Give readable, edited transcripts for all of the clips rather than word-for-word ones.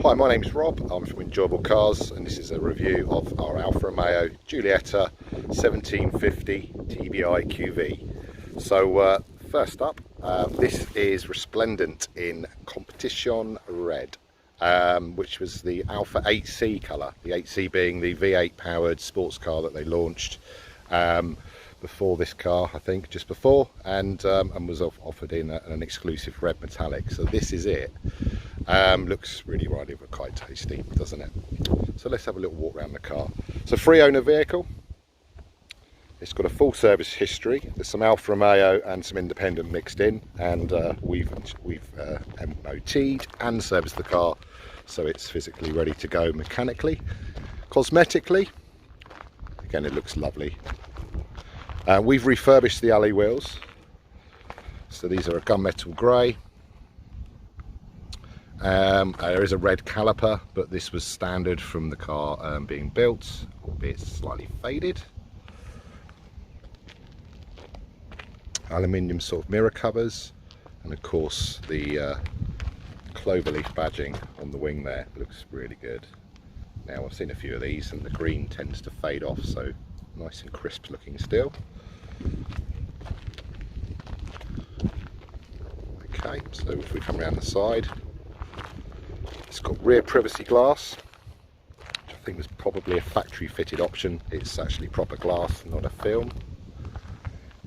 Hi, my name's Rob, I'm from Enjoyable Cars and this is a review of our Alfa Romeo Giulietta 1750 TBI QV. So first up, this is resplendent in Competizione red, which was the Alfa 8C colour, the 8C being the V8 powered sports car that they launched before this car, I think, just before, and was offered in an exclusive red metallic. So this is it. Looks really ridey but quite tasty, doesn't it? So let's have a little walk around the car. It's a free owner vehicle. It's got a full service history. There's some Alfa Romeo and some independent mixed in, and we've MOT'd and serviced the car, so it's physically ready to go mechanically. Cosmetically, again, it looks lovely. We've refurbished the alloy wheels, so these are a gunmetal grey. There is a red caliper, but this was standard from the car being built, albeit slightly faded. Aluminium sort of mirror covers, and of course the cloverleaf badging on the wing there looks really good. Now, I've seen a few of these and the green tends to fade off, so nice and crisp looking still. Okay, so if we come around the side, it's got rear privacy glass, which I think was probably a factory fitted option. It's actually proper glass, not a film.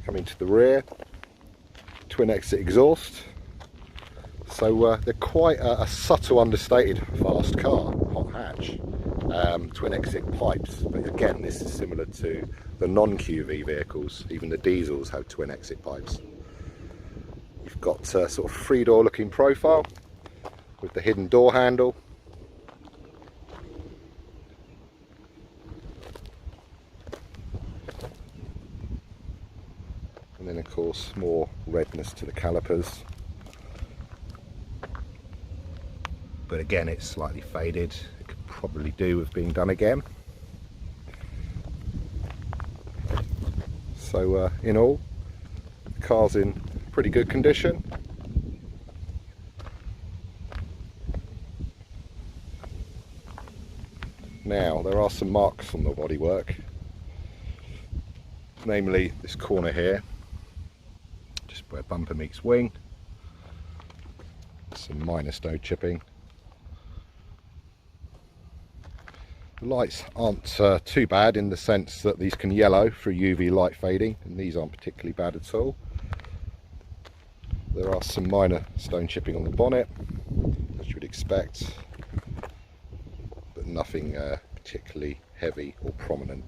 Coming to the rear, twin exit exhaust. So they're quite a subtle, understated fast car, hot hatch. Twin exit pipes, but again, this is similar to the non-QV vehicles. Even the diesels have twin exit pipes. You've got sort of 3-door looking profile with the hidden door handle. And then of course more redness to the calipers. But again, it's slightly faded. It could probably do with being done again. So in all, the car's in pretty good condition. Now, there are some marks on the bodywork, namely this corner here, just where bumper meets wing. Some minor stone chipping. The lights aren't too bad, in the sense that these can yellow through UV light fading, and these aren't particularly bad at all. There are some minor stone chipping on the bonnet, as you would expect, but nothing particularly heavy or prominent.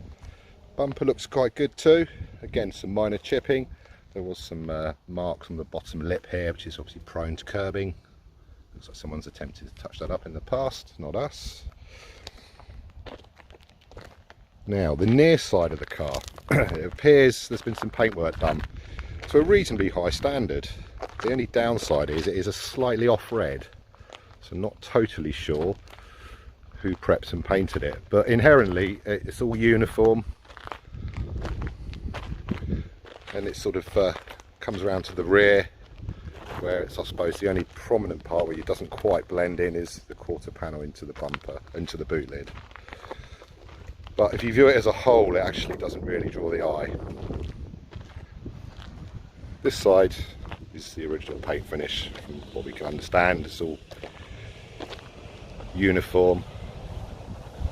Bumper looks quite good too. Again, some minor chipping. There was some marks on the bottom lip here, which is obviously prone to curbing. Looks like someone's attempted to touch that up in the past, not us. Now, the near side of the car, it appears there's been some paintwork done to a reasonably high standard. The only downside is it is a slightly off red, so not totally sure who prepped and painted it, but inherently it's all uniform, and it sort of comes around to the rear, where it's, I suppose, the only prominent part where it doesn't quite blend in is the quarter panel into the bumper, into the boot lid. But if you view it as a whole, it actually doesn't really draw the eye. This side is the original paint finish, from what we can understand. It's all uniform.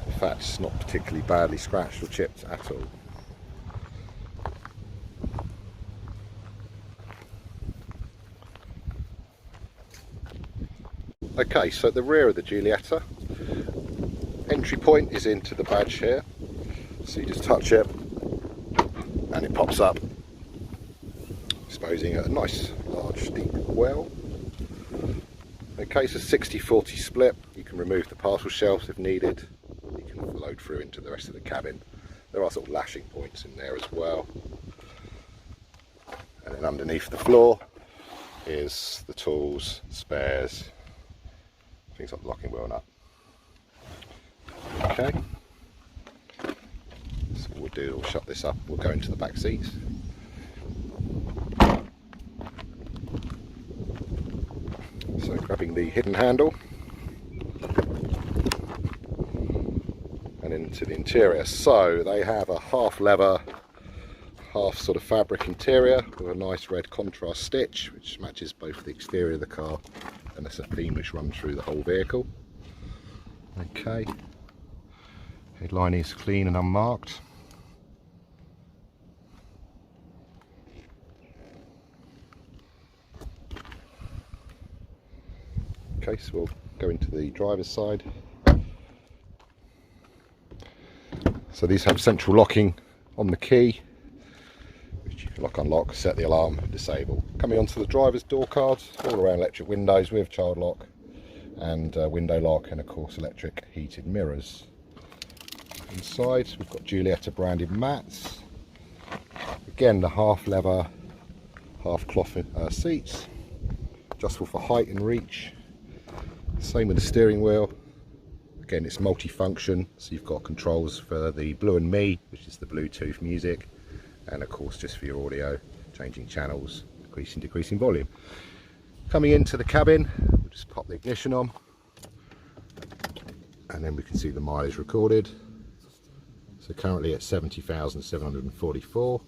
In fact, it's not particularly badly scratched or chipped at all. Okay, so at the rear of the Giulietta, entry point is into the badge here. So you just touch it and it pops up, exposing a nice large deep well. Okay, so 60-40 split. You can remove the parcel shelves if needed. You can load through into the rest of the cabin. There are sort of lashing points in there as well. And then underneath the floor is the tools, spares, things like the locking wheel nut. Okay, so what we'll do, we'll shut this up, we'll go into the back seats. So grabbing the hidden handle, to the interior. So they have a half leather, half sort of fabric interior with a nice red contrast stitch which matches both the exterior of the car, and it's a theme which runs through the whole vehicle. Okay, headline is clean and unmarked. Okay, so we'll go into the driver's side. So these have central locking on the key, which you can lock, unlock, set the alarm, disable. Coming onto the driver's door cards, all around electric windows with child lock and window lock, and of course electric heated mirrors. Inside we've got Giulietta branded mats. Again, the half leather, half cloth seats, adjustable for height and reach. Same with the steering wheel. Again, it's multi-function, so you've got controls for the Blue and Me, which is the Bluetooth music, and of course just for your audio, changing channels, increasing, decreasing volume. Coming into the cabin, we'll just pop the ignition on, and then we can see the mileage recorded. So currently at 70,744.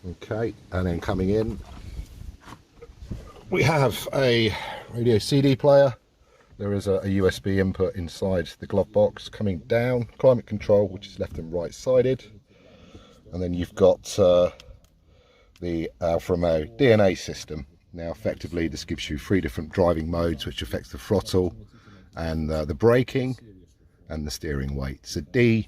Okay, and then coming in, we have a radio CD player. There is a USB input inside the glove box. Coming down, climate control, which is left and right sided, and then you've got the Alfa Romeo DNA system. Now effectively this gives you 3 different driving modes, which affects the throttle and the braking and the steering weight. So D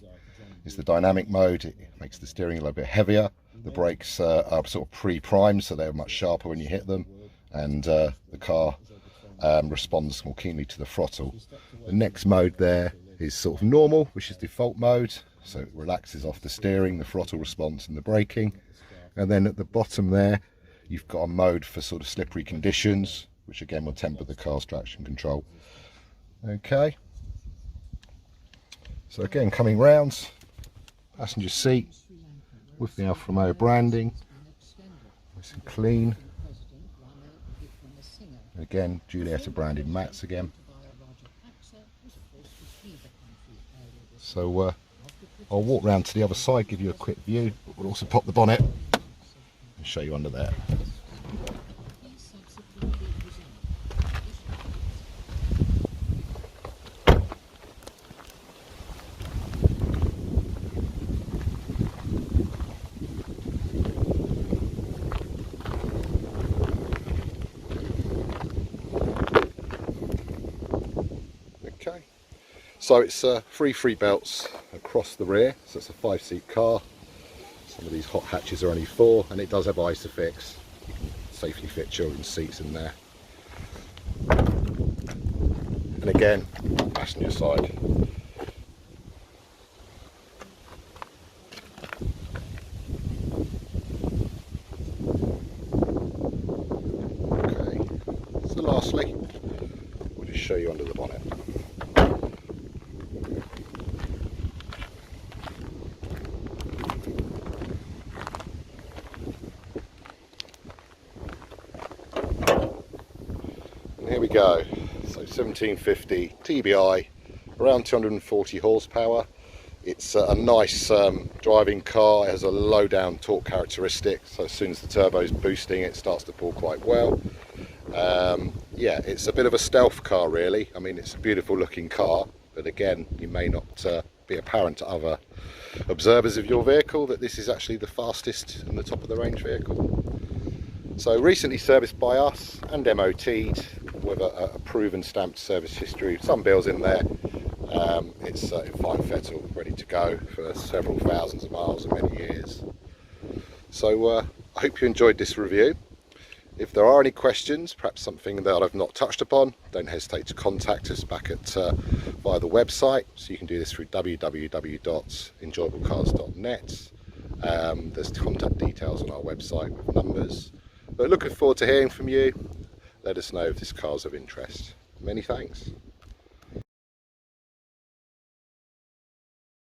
is the dynamic mode. It makes the steering a little bit heavier. The brakes are sort of pre-primed, so they're much sharper when you hit them, and the car responds more keenly to the throttle. The next mode there is sort of normal, which is default mode, so it relaxes off the steering, the throttle response and the braking. And then at the bottom there you've got a mode for sort of slippery conditions, which again will temper the car's traction control. Okay, so again, coming round, passenger seat with the Alfa Romeo branding, nice and clean. Again, Giulietta branded mats again. So I'll walk round to the other side, give you a quick view, but we'll also pop the bonnet and show you under there. So it's 3 free belts across the rear, so it's a 5-seat car. Some of these hot hatches are only 4, and it does have Isofix. You can safely fit children's seats in there. And again, passenger side. Okay, so lastly, we'll just show you under the bonnet. Here we go, so 1750 TBI, around 240 horsepower. It's a nice driving car. It has a low down torque characteristic, so as soon as the turbo's boosting it starts to pull quite well. Yeah, it's a bit of a stealth car really. I mean, it's a beautiful looking car, but again, you may not be apparent to other observers of your vehicle that this is actually the fastest and the top of the range vehicle. So recently serviced by us and MOT'd with a proven stamped service history, some bills in there. It's in fine fettle, ready to go for several thousands of miles and many years. So I hope you enjoyed this review. If there are any questions, perhaps something that I've not touched upon, don't hesitate to contact us back at via the website. So you can do this through www.enjoyablecars.net. There's contact details on our website with numbers. But looking forward to hearing from you. Let us know if this car's of interest. Many thanks.